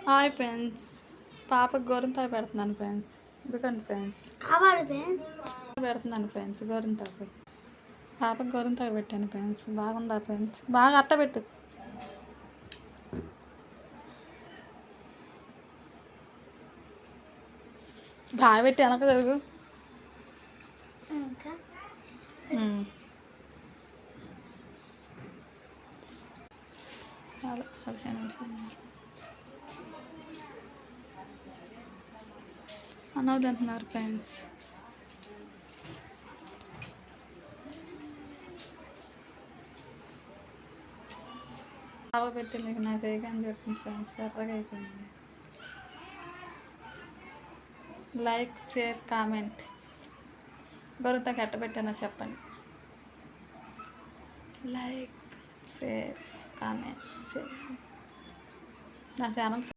Hi friends, పాపకు గోరింతాకు పెడుతున్నాను friends. ఎందుకండి ఫ్రెండ్స్ కావాలి ఫ్రెండ్స్ పెడుతున్నాను ఫ్రెండ్స్ గోరింతాకు. పాపకు గోరింతాకు పెట్టాను ఫ్రెండ్స్. బాగుందా ఫ్రెండ్స్? బాగా అట్టబెట్టు. బాగా పెట్టి వెనక జరుగు. చాలా 15 నిమిషాలు అనవద్దు అంటున్నారు ఫ్రెండ్స్. పాప పెట్టి మీకు నా చేయగానే చూస్తుంది ఫ్రెండ్స్. ఎర్రగా అయిపోయింది. Like, share, comment. గొర్రెంతాకు ఎట్ట పెట్టానో చెప్పండి. లైక్, షేర్, కామెంట్ చేయండి. నా ఛానల్